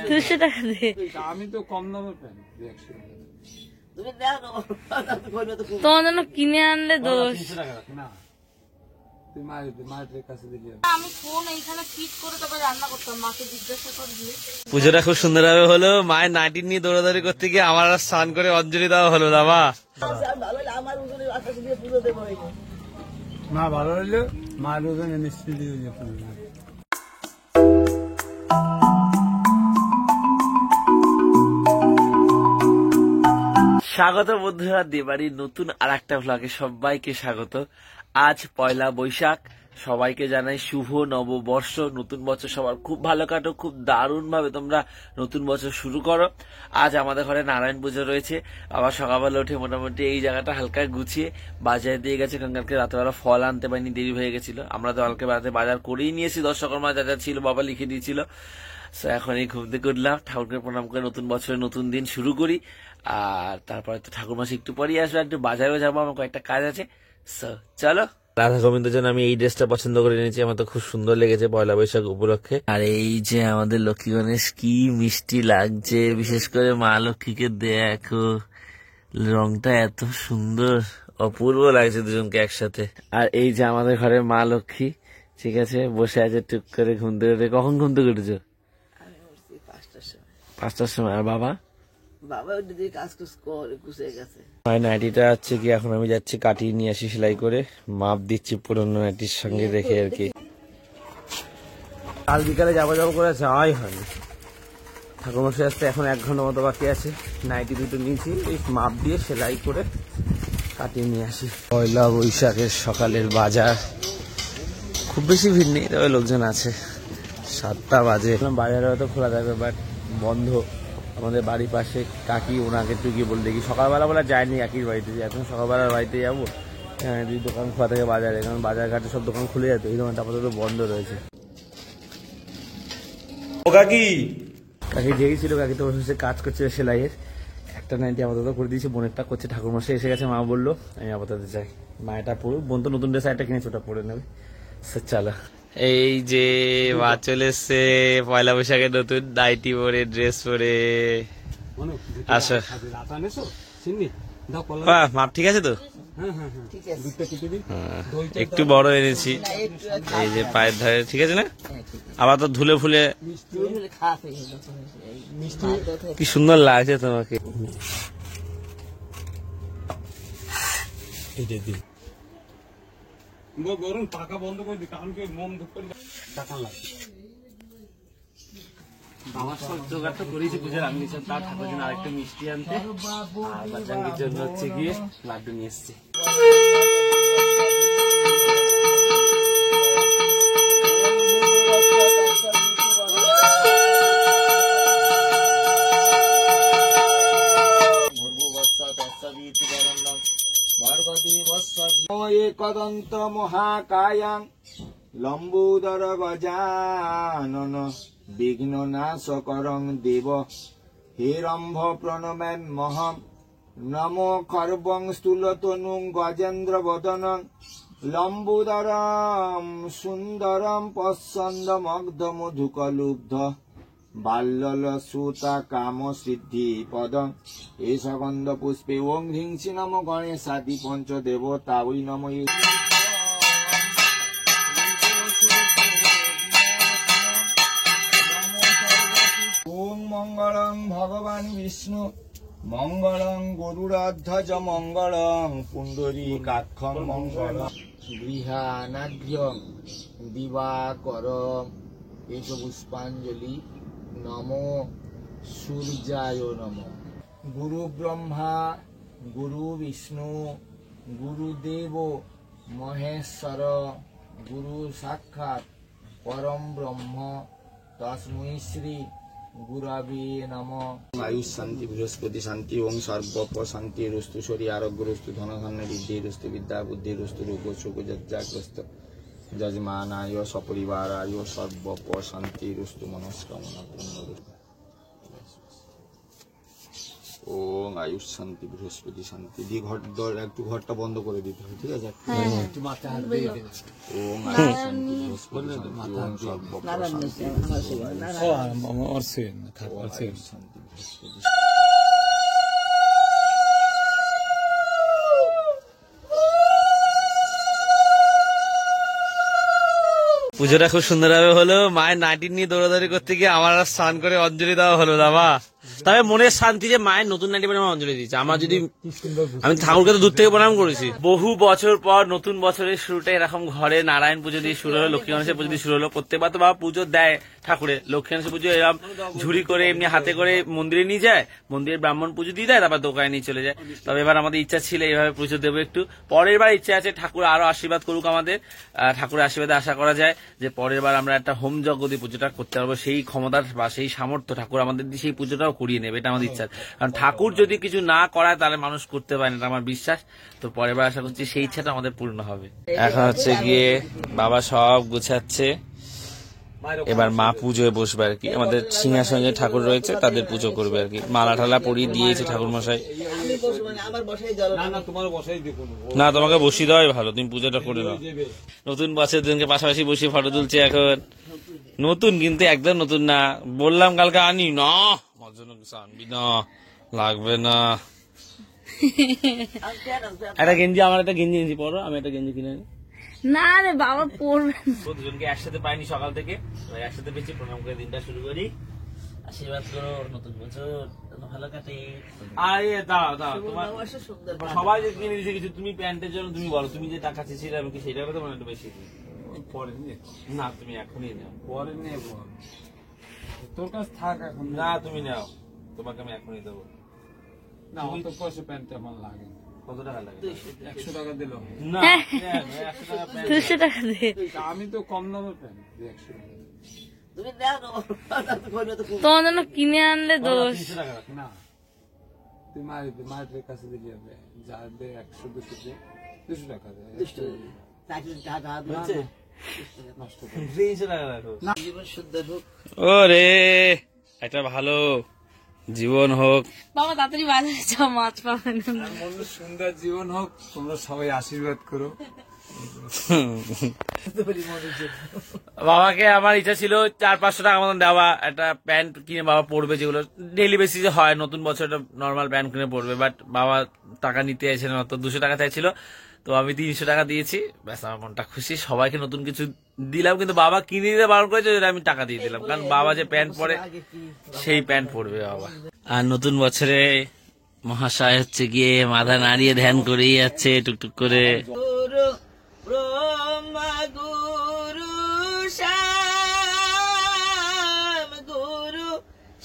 200 টাকা দিয়ে আমি তো কম দামের প্যান্ট তোমার জন্য কিনে আনলে দোষ। পুজোটা খুব সুন্দর ভাবে হলো। মায়ের নাইটি নিয়ে দৌড়াদৌড়ি করতে গিয়ে আমার আর স্নান করে অঞ্জলি দেওয়া হলো না। মা মা ভালো হইলো, মায়ের ওজন নিশ্চিত দিয়ে স্বাগত বন্ধুরা দেবাড়ির নতুন আর একটা ভ্লগে সবাইকে স্বাগত। আজ পয়লা বৈশাখ, সবাইকে জানাই শুভ নববর্ষ। নতুন বছর সবার খুব ভালো কাটো, খুব দারুণ ভাবে তোমরা নতুন বছর শুরু করো। আজ আমাদের ঘরে নারায়ণ পুজো রয়েছে। আবার সকালবেলা উঠে মোটামুটি এই জায়গাটা হালকা গুছিয়ে বাজারে দিয়ে গেছে, কারণ কালকে রাতেবেলা ফল আনতে পারিনি, দেরি হয়ে গেছিল। আমরা তো কালকে রাতে বাজার করেই নিয়েছি, দর্শকর্মা যা যা ছিল বাবা লিখে দিয়েছিল। এখন এই ঘুম থেকে উঠলাম, ঠাকুরকে প্রণাম করে নতুন বছরের নতুন দিন শুরু করি। আর তারপরে তো ঠাকুর মাসে একটু পরেই আসবে, একটু বাজারেও যাবো, আমার কয়েকটা কাজ আছে। চলো। রাধা গোবিন্দের জন্য আমি এই ড্রেসটা পছন্দ করে নিয়েছি, আমার তো খুব সুন্দর লেগেছে পয়লা বৈশাখ উপলক্ষে। আর এই যে আমাদের লক্ষ্মী গণেশ কি মিষ্টি লাগছে, বিশেষ করে মা লক্ষ্মীকে দেখো, রংটা এত সুন্দর, অপূর্ব লাগছে দুজনকে একসাথে। আর এই যে আমাদের ঘরে মা লক্ষ্মী, ঠিক আছে, বসে আছে টুক করে ঘুম থেকে উঠে। কখন ঘুম থেকে উঠেছো? 5টার সময়। আর বাবা? নাইটিটা হচ্ছে কি, এখন আমি যাচ্ছি কাটিয়ে নিয়ে আসি, সেলাই করে মাপ দিচ্ছি পুরোনো নাইটির সঙ্গে রেখে আর কি। কাল বিকালে যাবো করে যাওয়াই হয়নি। ঠাকুরমশাই আসতে এখন 1 ঘন্টা মতো বাকি আছে। নাইটি দুটো নিয়েছি, এই মাপ দিয়ে সেলাই করে কাটিয়ে নিয়ে আসি। পয়লা বৈশাখের সকালের বাজার, খুব বেশি ভিড় নেই, তবে লোকজন আছে। 7টা বাজে। বাজারে হয়তো খোলা থাকবে, বাট বন্ধ। আমাদের বাড়ির পাশে কাকি, ওনাকে একটু গিয়ে বলে দেখি। সকালবেলা বলা যায়নি কাকির বাড়িতে, এখন সকালবেলার বাড়িতে যাবো। হ্যাঁ, যদি দোকান খোলা থাকে বাজারে, কারণ বাজার ঘাটে সব দোকান খুলে যেত, এই দোকানটা আপাতত বন্ধ রয়েছে। ও কাকি, কাকি জেগেছিল, কাকি তো বসে কাজ করছে সেলাইয়ের। একটা নাইটি আপাতত করে দিয়েছি, বোনেরটা করছে। ঠাকুরমশাই এসে গেছে, মা বললো আমি আপাতত যাই। মায়েরটা পড়ুক, বোন তো নতুন ড্রেস একটা কিনেছে, ওটা পরে নেবে। চলো। এই যে মা চলে এসছে পয়লা বৈশাখের নতুন নাইটি পরে, ড্রেস পরে। আসো। মাপ ঠিক আছে তো? একটু বড় এনেছি, এই যে পায়ের ধারে, ঠিক আছে না? আবার তো ধুলে ফুলে কি সুন্দর লাগছে তোমাকে। টাকা বন্ধ করে দিই, কারণ কি মোম ধূপ করে টাকা লাগে। বাবার সব জোগাড় তো করেছি পুজোর, আমি নিয়েছি তার ঠাকুরের জন্য আরেকটা মিষ্টি আনতে, আর বাচ্চাঙ্গির জন্য হচ্ছে গিয়ে লাড্ডু নিয়ে এসছি। একদন্ত মহাকায়াং লম্বোদর গজানন বিঘ্ন নাশকরং দেব হেরম্ভ প্রণম্যান্মহম নমো খর্বং স্থূলতনুং গজেন্দ্র বদনং লম্বোদরম সুন্দরম পশ্বন্দমগ্ধমধুকলুব্ধ বাল্যল সুতা কাম সিদ্ধি পদং এষ গন্ধ পুষ্পে ওং হিংসি নম গণেশাদি পঞ্চদেবতা ওই নম। ওং মঙ্গলং ভগবান বিষ্ণু মঙ্গলং গরুড়ধ্বজ মঙ্গলং পুণ্ডরীকাক্ষং মঙ্গলং গৃহানাঘ্যং দিবাকরং এষ পুষ্পাঞ্জলি নমো সূর্যায় নমঃ। গুরু ব্রহ্মা গুরু বিষ্ণু গুরুদেব মহেশ্বর গুরু সাক্ষাৎ পরম ব্রহ্ম তস্मै শ্রী গুরবে নমঃ। আয়ুষ শান্তি বৃহস্পতি শান্তি ওং সর্বপ শান্তি রস্তু শরী আরোগ্য রস্তু ধনধান্য বৃদ্ধি রস্তু বিদ্যা বুদ্ধি রস্তু রোগ শোক যজ্জাগ্রস্ত যজমানায় সপরিবারায় সর্বপ শান্তি রস্তু মনস্কামনা পূর্ণ। ওম আয়ুষ শান্তি বৃহস্পতি শান্তি দিয়ে একটু ঘরটা বন্ধ করে দিতে হবে, ঠিক আছে? ওম আয়ুষ শান্তি বৃহস্পতি শান্তি ওম সর্বপ্রকার শান্তি শান্তি বৃহস্পতি। পুজোটা খুব সুন্দরভাবে হলো। মায়ের নাইটি নিয়ে দৌড়াদৌড়ি করতে গিয়ে আমার আর স্নান করে অঞ্জলি দেওয়া হলো না। মা তবে মনের শান্তি যে মায়ের নতুন নাইটি পরে আমার অঞ্জলি দিয়েছে। আমার যদি আমি ঠাকুরকে তো দূর থেকে প্রণাম করেছি। বহু বছর পর নতুন বছরের শুরুটা এরকম ঘরে নারায়ণ পুজো দিয়ে শুরু হলো, লক্ষ্মী গণেশের পুজো দিয়ে শুরু হলো। প্রত্যেকবার তো বাবা পুজো দেয় ঠাকুরের, লক্ষ্মী গণেশের পুজো এরকম ঝুড়ি করে এমনি হাতে করে মন্দিরে নিয়ে যায়, মন্দিরের ব্রাহ্মণ পুজো দিয়ে দেয়, তারপর দোকানে নিয়ে চলে যায়। তবে এবার আমাদের ইচ্ছা ছিল এইভাবে পুজো দেবো একটু। পরের বার ইচ্ছা আছে ঠাকুর আরো আশীর্বাদ করুক আমাদের, ঠাকুরের আশীর্বাদে আশা করা যায় যে পরের বার আমরা একটা হোম যজ্ঞ দিয়ে পুজোটা করতে পারবো। সেই ক্ষমতার বা সেই সামর্থ্য ঠাকুর আমাদের দিয়ে সেই পুজোটাও করিয়ে নেবে, এটা আমাদের ইচ্ছা। কারণ ঠাকুর যদি কিছু না করায় তাহলে মানুষ করতে পারে না, এটা আমার বিশ্বাস। তো পরের বার আশা করছি সেই ইচ্ছাটা আমাদের পূর্ণ হবে। এখন হচ্ছে গিয়ে বাবা সব গুছাচ্ছে, এবার মা পুজোয় বসবে আর কি। আমাদের সিংহাসনে ঠাকুর রয়েছে, তাদের পুজো করবে আর কি। মালা ঠালা পরিয়ে দিয়েছে ঠাকুর মশাই। না, তোমাকে বসিয়ে দেওয়াই ভালো, তুমি পুজোটা করে নাও। নতুন বছর দিনকে পাশাপাশি বসে ফটো তুলছে এখন। নতুন কিন্তু একদম নতুন না, বললাম কালকে আনি না, আনবি না, লাগবে না। একটা গেঞ্জি, আমার একটা গেঞ্জি এনেছি, পরো। আমি একটা গেঞ্জি কিনে আনি। না রে বাবা পড়বে। দুজনকে একসাথে পাইনি সকাল থেকে, একসাথে পেয়েছি। প্রণাম করে দিনটা শুরু করি, আশীর্বাদ করো, নতুন বছর ভালো কাটে। আর দাও দাও, তোমার সবাই যে কিনে দিয়েছে কিছু, তুমি প্যান্টের জন্য তুমি বলো, তুমি যে টাকা চেয়েছিলে আমি কি সেইটা কথা একটু বেশি পরে না, তুমি এখনই নাও, পরে নেব, তোর কাছে থাক এখন। না তুমি নাও, তোমাকে আমি এখনই দেবো। না তো পয়সা প্যান্ট আমার লাগে। কত টাকা লাগে? 100 টাকা দিল না, 200 টাকা দে। আমি তো কম দামের প্যান্ট 100 টাকা। তোমার জন্য কিনে আনলে দোষ। না, তুই মায়ের কাছে দিলে হবে, যা দে 100 200 টাকা দে। ওরে এটা ভালো জীবন হোক বাবা, তাড়াতাড়ি বাজারে যাও, মাছ পাবে না। সুন্দর জীবন হোক, তোমরা সবাই আশীর্বাদ করো। বাবাকে আমার ইচ্ছা ছিল 400-500 টাকা মতন দেওয়া, একটা প্যান্ট কিনে বাবা পড়বে, যেগুলো ডেইলি বেসিসে হয়। নতুন বছরটা নর্মাল প্যান্ট কিনে পড়বে, বাট বাবা টাকা নিতে চাইছে না, তো 200 টাকা চাইছিল। তো আমি 300 টাকা দিয়েছি, ব্যাস আমার মনটা খুশি। সবাইকে নতুন কিছু দিলাম, কিন্তু বাবা কিনে দিতে বারণ করেছে, আমি টাকা দিয়ে দিলাম, কারণ বাবা যে প্যান্ট পরে সেই প্যান্ট পরবে বাবা। আর নতুন বছরে মহাশয় হচ্ছে গিয়ে মাথা নাড়িয়ে ধ্যান করেই যাচ্ছে টুকটুক করে। গুরু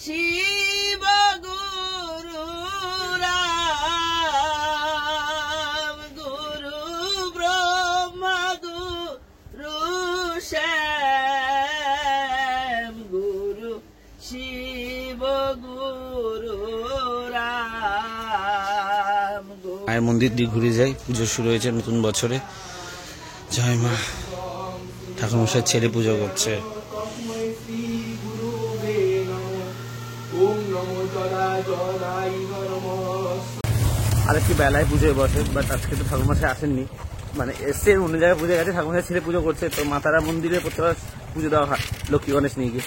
শিব গুরু রাম গুরু ব্রহ্মা গুরু শ্যাম গুরু শিব গুরু রাম। মায়ের মন্দির দিয়ে ঘুরে যাই, পুজো শুরু হয়েছে নতুন বছরে। জয় মা। ঠাকুরমশাই ছেলে পুজো করছে। আরেকটি বেলায় পুজোয় বসে, বাট আজকে তো ঠাকুরমশাই আসেননি, মানে এসছে অন্য জায়গায় পুজো গেছে। ঠাকুরমশাই ছেলে পুজো করছে, তো মাতারা মন্দিরে প্রত্যেকবার পুজো দেওয়া হয় লক্ষ্মী গণেশ নিয়ে গিয়ে।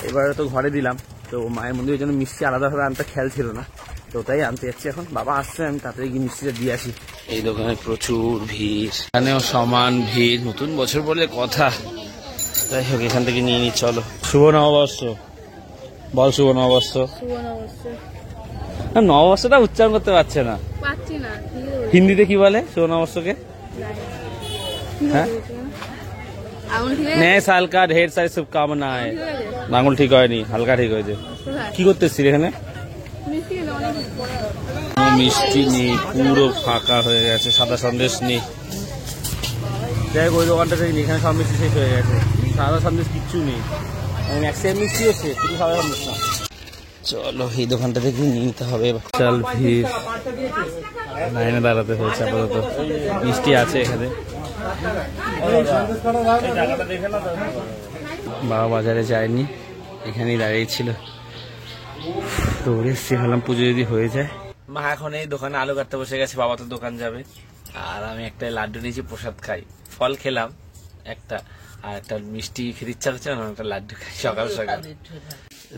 এবারে তো ঘরে দিলাম, তো মায়ের মন্দিরের জন্য মিষ্টি আলাদাভাবে আনতে খেয়াল ছিল না, তো তাই আনতে যাচ্ছি এখন। বাবা আসছে, আমি তাড়াতাড়ি গিয়ে মিষ্টিটা দিয়ে আসি। এই দোকানে প্রচুর ভিড়, এখানেও সমান ভিড়, নতুন বছর বলে কথা। যাই হোক, এখান থেকে নিয়ে নি, চলো। শুভ নববর্ষ বল, শুভ নববর্ষ। নববর্ষটা উচ্চারণ করতে পারছে না, হিন্দিতে কি বলে শুভ নববর্ষকে? হ্যাঁ, নয় সাল কা ঢের সারি শুভকামনায়। আঙুল ঠিক হয়নি, হালকা ঠিক হয়েছে। কি করতেছিস এখানে? মিষ্টি নেই, পুরো ফাঁকা হয়ে গেছে, সাদা সন্দেশ নেই। যাই হোক, ওই দোকানটা থেকে এখানে সব মিষ্টি শেষ হয়ে গেছে, সাদা সন্দেশ কিচ্ছু নেই। ম্যাক্সিমাম মিষ্টি হচ্ছে, শুধু সাদা সন্দেশ না। চলো এই দোকানটা থেকে নিয়ে নিতে হবে। চল, ভিড়, লাইনে দাঁড়াতে হয়েছে আপাতত। মিষ্টি আছে এখানে। বাবা বাজারে যায়নি, এখানেই দাঁড়িয়েছিল। দৌড়ে এসছি, ভাবলাম পুজো যদি হয়ে যায়। মা এখন এই দোকানে আলু কাটতে বসে গেছে, বাবা তো দোকান যাবে। আর আমি একটা লাড্ডু নিয়েছি, প্রসাদ খাই। ফল খেলাম একটা, আর একটা মিষ্টি খেতে ইচ্ছা করছে না, একটা লাড্ডু খাই সকাল সকাল।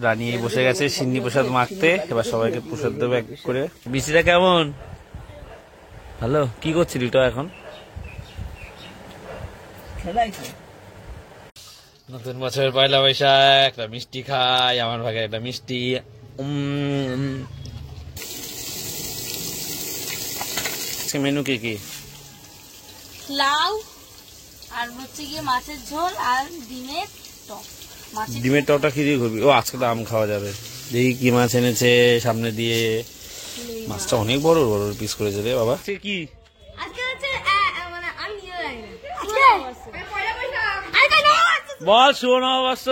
রানী বসে গেছে সিন্নি প্রসাদ মাখতে, এবার সবাইকে প্রসাদ দেবো এক করে। মিষ্টিটা কেমন? ভালো। কি করছিলি তো এখন? নতুন বছরের পয়লা বৈশাখ, একটা মিষ্টি খাই, আমার ভাগে একটা মিষ্টি। মেনু কি কি? লাউ আর হচ্ছে গিয়ে মাছের ঝোল আর ডিমের টক। ডিমের টকটা কি দিয়ে করবি? ও আজকে তো আম খাওয়া যাবে। দেখি কি মাছ এনেছে সামনে দিয়ে। মাছটা অনেক বড় বড় পিস করেছে রে বাবা। কি বল? শুভ নববর্ষ।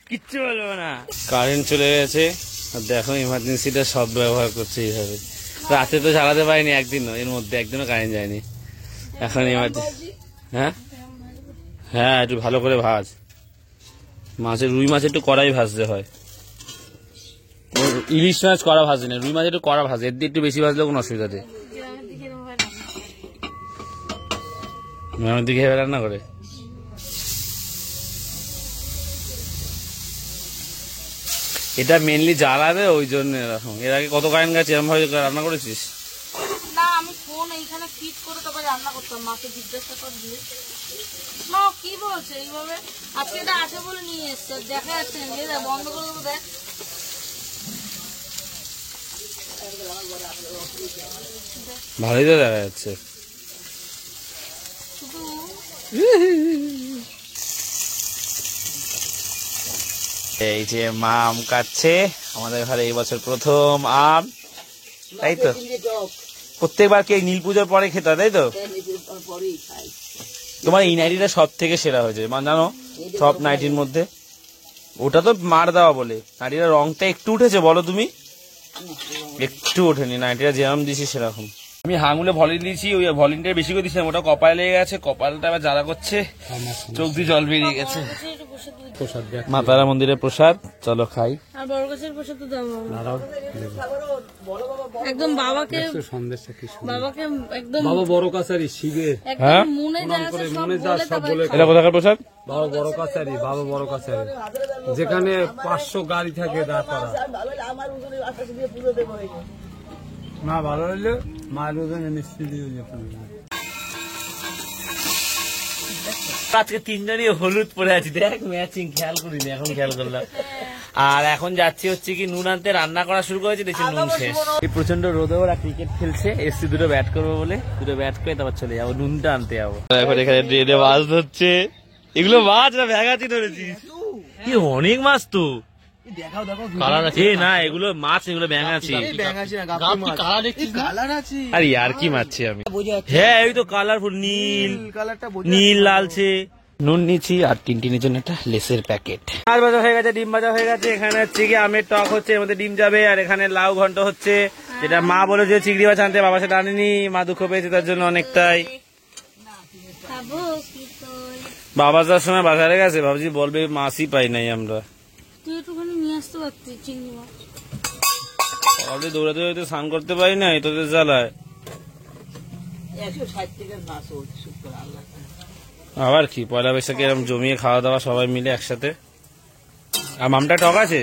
কিচ্ছু বলবো না। কারেন্ট চলে গেছে, আর দেখো ইমার্জেন্সিটা সব ব্যবহার করছে এইভাবে। রাতে তো চালাতে পারিনি একদিনও, এর মধ্যে একদিনও কারেন্ট যায়নি। এখন ইমার্জেন্সি। হ্যাঁ হ্যাঁ, একটু ভালো করে ভাজ। মাছের, রুই মাছ একটু কড়াই ভাজতে হয়। ইলিশ মাছ কড়া ভাজে না, রুই মাছ একটু কড়া ভাজে, এর দিয়ে একটু বেশি ভাজলে কোনো অসুবিধা নেই। আমার দিকে রান্না করে এটা মেনলি জ্বালাবে, ওই জন্য এরকম। এর আগে কত কারেন্ট গেছে এরকম ভাবে রান্না করেছিস? না, আমি ফোন এইখানে ফিট করে তারপর রান্না করতাম, মাকে জিজ্ঞাসা করে দিয়ে। না কি বলছে এইভাবে? আজকে এটা আছে বলে নিয়ে এসছে, দেখা যাচ্ছে না, বন্ধ করে দেবো। দেখ ভালোই তো দেখা যাচ্ছে। এই যে মা আম কাটছে, আমাদের ঘরে এই বছর প্রথম আম, তাই তো? প্রত্যেকবার কি নীল পুজোর পরে খেতে, তাই তো? তোমার এই নাইটিটা সব থেকে সেরা হয়েছে জানো, সব নাইটির মধ্যে। ওটা তো মার দেওয়া বলে, নাইটিটার রংটা একটু উঠেছে বলো তুমি? একটু ওঠেনি, নাইটিটা যেরকম দিছি সেরকম। আমি হাঙুলে ভলিন দিয়েছি, ওই ভলিনটা বেশি করে দিচ্ছিলাম, ওটা কপালে লেগে গেছে, কপালটা আবার জ্বালা করছে, চোখ দিয়ে জল বেরিয়ে গেছে। মা তারা মন্দিরের প্রসাদ, চলো খাই। আর বড় গাছের প্রসাদ তো দাও একদম বাবাকে, বাবাকে একদম বাবা বড় কাছারি শিবের। হ্যাঁ, মনে যা সব বলে। এটা কোথাকার প্রসাদ? বাবা বড় কাছারি, বাবা বড় কাছারি, যেখানে 500 গাড়ি থাকে দাঁড় করা। মা ভালো হইলে মায়ের ওজনে মিষ্টি দিয়ে আজকে তিনজনই হলুদ পরে আছি, দেখ ম্যাচিং, খেয়াল করিনি, এখন খেয়াল করলাম। আর এখন যাচ্ছি হচ্ছে কি নুন আনতে, রান্না করা শুরু করেছে, দেখছি নুন শেষ। এই প্রচন্ড রোদে ওরা ক্রিকেট খেলছে, এসছি দুটো ব্যাট করবো বলে, দুটো ব্যাট করে তারপর চলে যাবো, নুনটা আনতে যাবো। এখন এখানে ড্রেনে মাছ ধরছে, এগুলো মাছ না ভ্যাগাচি ধরেছিস? কি অনেক মাছ তো। না এগুলো মাছ, এগুলো ব্যাঙাচি। আরে আর কি মারছি আমি? হ্যাঁ এই তো কালারফুল, নীল নীল লালচে। নুন নিচ্ছি আর টিনটিনের জন্য একটা লেসের প্যাকেট। মাছ ভাজা হয়ে গেছে, ডিম ভাজা হয়ে গেছে, এখানে হচ্ছে কি আমের টক হচ্ছে, এর মধ্যে ডিম যাবে, আর এখানে লাউ ঘন্ট হচ্ছে, যেটা মা বলেছে চিংড়ি মাছ আনতে, বাবা সেটা আনেনি, মা দুঃখ পেয়েছে তার জন্য অনেকটাই। বাবা যার সময় বাজারে গেছে, ভাবছি বলবে মাছই পাই নাই আমরা। তুই একটুখানি নিয়ে আসতে পারতি চিংড়ি মাছ। অলরেডি দৌড়াতে দৌড়াতে স্নান করতে পারি না, তোদের জ্বালায়। আবার কি পয়লা বৈশাখে এরকম জমিয়ে খাওয়া দাওয়া সবাই মিলে একসাথে। আর মামটা টক আছে,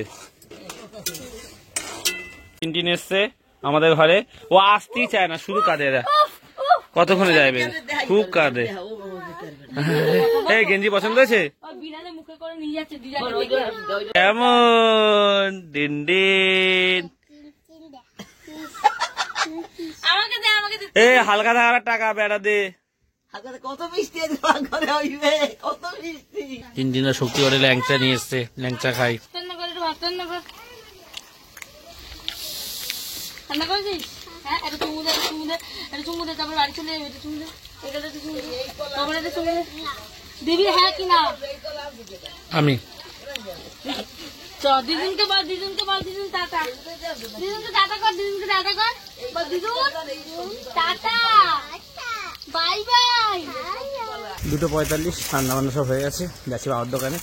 টিনটিন এসছে আমাদের ঘরে, ও আসতেই চায় না, শুধু কাঁদে। এরা কতক্ষণে যাবে, খুব কাঁদে। এই গেঞ্জি পছন্দ হয়েছে? কেমন দিন এ হালকা থাকার টাকা বেড়া দে। কত মিষ্টি হইবে, কত মিষ্টি। তিন দিনের শক্তি করে ল্যাংচা নিয়ে এসছে, ল্যাংচা খাই। রান্না করেছিস? হ্যাঁ, এটা চুমু দে, চুমু দে, এটা চুমু দে, তারপর বাড়ি চলে যাবে, এটা চুমু দে, এটা চুমু দে, তারপরে এটা চুমু দে। দিবি হ্যাঁ কি না? আমি দিদুনকে বল, দিদুনকে বল, দিদুন টাটা, দিদুনকে টাটা কর, দিদুনকে টাটা কর, দিদুন টাটা, বাই বাই। 2:45 রান্না বান্না সব হয়ে গেছে, যাচ্ছি বাবার দোকানে।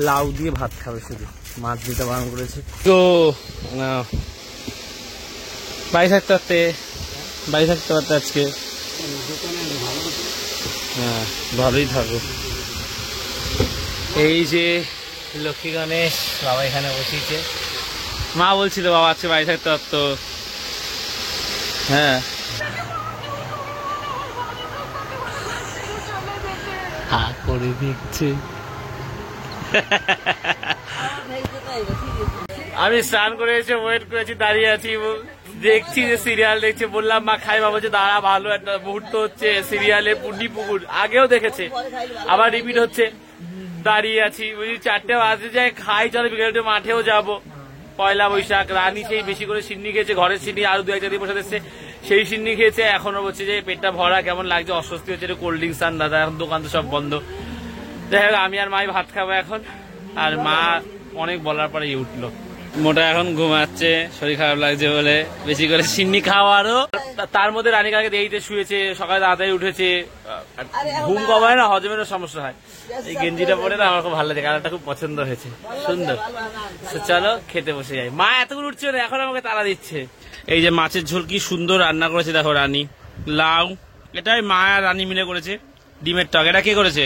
লাউ দিয়ে ভাত খাবে শুধু, মাছ দিতে বারণ করেছে। তো বাড়ি থাকতে পারতে আজকে। হ্যাঁ ভালোই থাকো। এই যে লক্ষ্মী গণেশ বাবা এখানে বসিয়েছে। মা বলছিল বাবা আজকে বাড়ি থাকতে পারতো। হ্যাঁ হা করে দেখছে। আমি স্নান করে এসে ওয়েট করেছি, দাঁড়িয়ে আছি, দেখছি যে সিরিয়াল দেখছে। বললাম মা খাই, বাবা বলছে দাঁড়া ভালো একটা মুহূর্ত হচ্ছে সিরিয়ালে, পুন্ডি পুকুর আগেও দেখেছে, আবার রিপিট হচ্ছে। দাঁড়িয়ে আছি, বুঝলি 4টে বাজে যায়, খাই চলো বিকেলে মাঠেও যাব। পয়লা বৈশাখ রানী সেই বেশি করে সিন্নি খেয়েছে, ঘরের সিন্নি আরো 2-1 দিন বসে দিচ্ছে, সেই সিন্নি খেয়েছে। এখনো বলছে যে পেটটা ভরা, কেমন লাগছে, অস্বস্তি হচ্ছে, কোল্ড ড্রিঙ্কস আন দাদা, এখন দোকান তো সব বন্ধ। যাই হোক আমি আর মাই ভাত খাবো এখন। আর মা অনেক বলার পরে উঠলো। মোটা এখন ঘুমাচ্ছে, শরীর খারাপ লাগছে বলে বেশি করে সিন্নি খাওয়ারও। তার মধ্যে রানী কালকে দেরিতে শুয়েছে, সকালে তাড়াতাড়ি উঠেছে, ঘুম কমায় না, হজমেরও সমস্যা হয়। এই গেঞ্জিটা পরে না আমার খুব ভালো লাগে, কালারটা খুব পছন্দ হয়েছে, সুন্দর। চলো খেতে বসে যাই। মা এতক্ষণ উঠছে না, এখন আমাকে তাড়া দিচ্ছে। এই যে মাছের ঝোল কি সুন্দর রান্না করেছে দেখো রানী। লাউ এটাই মা আর রানী মিলে করেছে। ডিমের টক এটা কে করেছে?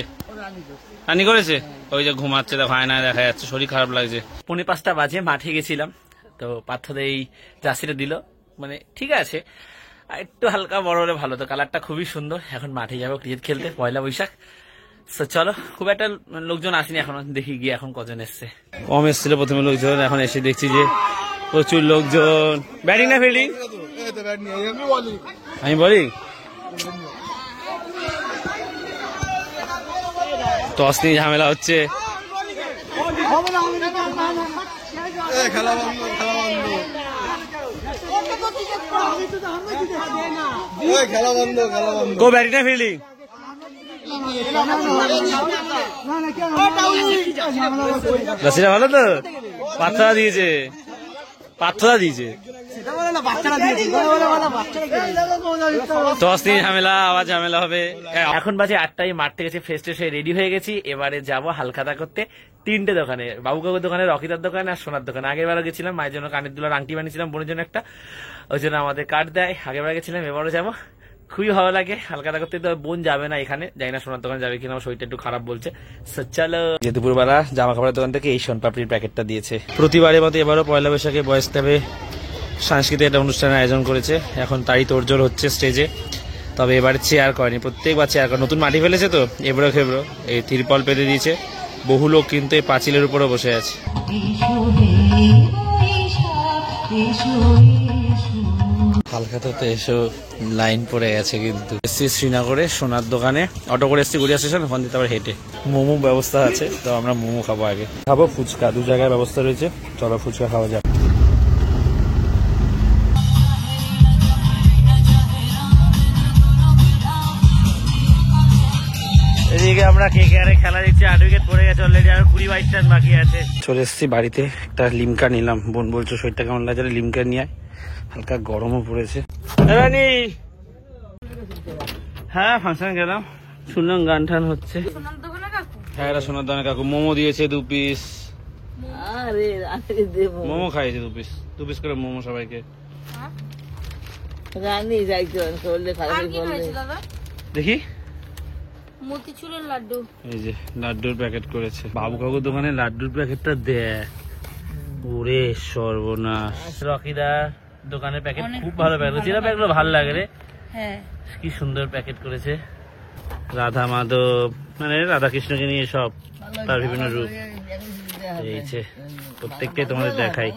রানী করেছে। ওই যে ঘুমাচ্ছে দেখো, আয়নায় দেখা যাচ্ছে, শরীর খারাপ লাগছে। 4:45 বাজে মাঠে গেছিলাম, তো পার্থ এই জার্সিটা দিল, মানে ঠিক আছে, একটু হালকা বড় হলে ভালো। তো কালারটা খুবই সুন্দর। এখন মাঠে যাবো ক্রিকেট খেলতে, পয়লা বৈশাখ। চলো, খুব একটা লোকজন আসেনি এখনো, দেখি গিয়ে এখন কজন এসছে। কম এসেছিল প্রথমে লোকজন, এখন এসে দেখছি যে প্রচুর লোকজন। ব্যাটিং না ফিল্ডিং? আমি বলি টস নিয়ে ঝামেলা হচ্ছে। গো ব্যাটিং না ফিল্ডিং? রাশিটা ভালো তো, পাথরা দিয়েছে, টস নিয়ে ঝামেলা, আবার ঝামেলা হবে। এখন বাজে 8টায়, মাঠ থেকে ফ্রেশ ট্রেশ হয়ে রেডি হয়ে গেছি। এবারে যাবো হালখাতা করতে 3টে দোকানে, বাবু কাকুর দোকানে, রকিদার দোকানে আর সোনার দোকানে। আগের বেলা গেছিলাম, মায়ের জন্য কানের দুলার আংটি বানিয়েছিলাম, বোনের জন্য একটা, ওই জন্য আমাদের কার্ড দেয়। আগের বেলা গেছিলাম, এবারও যাবো। খুবই ভালো লাগে হালখাতা করতে। তো বোন যাবে না এখানে, যাই না সোনার দোকানে যাবে কিনা, আমার শরীরটা একটু খারাপ বলছে। চলো, যে দুপুরবেলা জামা কাপড়ের দোকান থেকে এই সোনপাপড়ির প্যাকেটটা দিয়েছে। প্রতিবারের মতো এবারও পয়লা বৈশাখে বয়েজ ক্লাবে সাংস্কৃতিক একটা অনুষ্ঠানের আয়োজন করেছে। এখন তারই তোড়জোড় হচ্ছে স্টেজে। তবে এবারে চেয়ার করেনি, প্রত্যেকবার চেয়ার করে, নতুন মাটি ফেলেছে তো এবড়ো খেবড়ো, এই তিরপল পেতে দিয়েছে। বহু লোক কিন্তু এই পাঁচিলের উপরও বসে আছে। হালখাতাতে এসো লাইন পড়ে গেছে কিন্তু। এসছি শ্রীনগরে সোনার দোকানে, অটো করে এসছি গড়িয়া স্টেশন, ওখান থেকে আবার হেঁটে। মোমো ব্যবস্থা আছে, তো আমরা মোমো খাবো আগে, খাবো ফুচকা, 2 জায়গায় ব্যবস্থা রয়েছে। চলো ফুচকা খাওয়া যাক। এদিকে আমরা KKR খেলা দিচ্ছি, 8 উইকেট পড়ে গেছে অলরেডি, আর 20-22 রান বাকি আছে। চলে এসেছি বাড়িতে, একটা লিমকা নিলাম। বোন বলছো শরীরটা কেমন লাগছে, লিমকা নিয়ে আয়, হালকা গরমও পড়েছে। রানী হ্যাঁ ফাংশন গেলাম, শুনলাম গান টান হচ্ছে। হ্যাঁ এটা সোনার দোকানে কাকু মোমো দিয়েছে 2 পিস। মোমো খাইছে 2 পিস করে মোমো সবাইকে। দেখি মতিচুরের লাড্ডু, এই যে লাড্ডুর প্যাকেট করেছে। বাবু কাকুর দোকানে লাড্ডুর প্যাকেটটা দেয়, ওরে সর্বনাশ। রকিদার দোকানের প্যাকেট খুব ভালো প্যাকেট, যেটা প্যাকেটগুলো ভালো লাগে রে। হ্যাঁ কি সুন্দর প্যাকেট করেছে। রাধা মাধব মানে রাধা কৃষ্ণকে নিয়ে সব, তার বিভিন্ন রূপ রয়েছে, প্রত্যেকটাই তোমাদের দেখাই।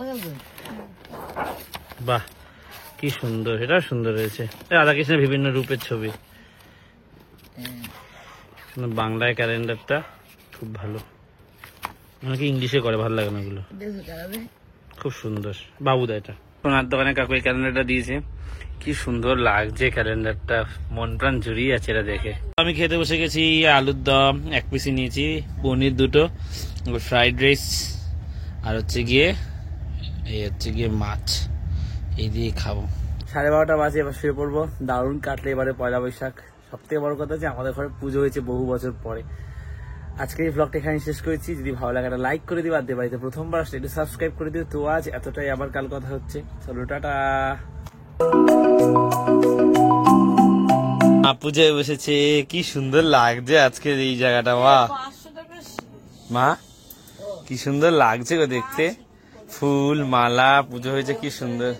বাহ কি সুন্দর, এটাও সুন্দর রয়েছে, রাধা কৃষ্ণের বিভিন্ন রূপের ছবি। বাংলায় ক্যালেন্ডারটা খুব ভালো, অনেকে ইংলিশে করে, ভালো লাগে না এগুলো, খুব সুন্দর। বাবুদা এটা সোনার দোকানে কাকু এই ক্যালেন্ডারটা দিয়েছে, কি সুন্দর লাগছে ক্যালেন্ডারটা, মন প্রাণ জুড়িয়ে আছে এটা দেখে। আমি খেতে বসে গেছি, আলুর দম 1 পিসি নিয়েছি, পনির 2টো, ফ্রাইড রাইস, আর হচ্ছে গিয়ে মাছ, এই দিয়ে খাবো। 12:30 বাজে, এবার শুয়ে পড়বো। দারুণ কাটলে এবারে পয়লা বৈশাখ। সব থেকে বড় কথা হচ্ছে আমাদের ঘরে পুজো হয়েছে বহু বছর পরে, আজকে এই ব্লগটা এখানে শেষ করেছি। যদি ভালো লাগে একটা লাইক করে দিও, আর বাড়িতে প্রথমবার আসলে একটু সাবস্ক্রাইব করে দিও। তো আজ এতটাই, আবার কাল কথা হচ্ছে। চলো টাটা। পুজো বসেছে, কি সুন্দর লাগছে আজকের এই জায়গাটা। বাহ 500 টাকা মা, কি সুন্দর লাগছে গো দেখতে, ফুল মালা পুজো হয়েছে, কি সুন্দর।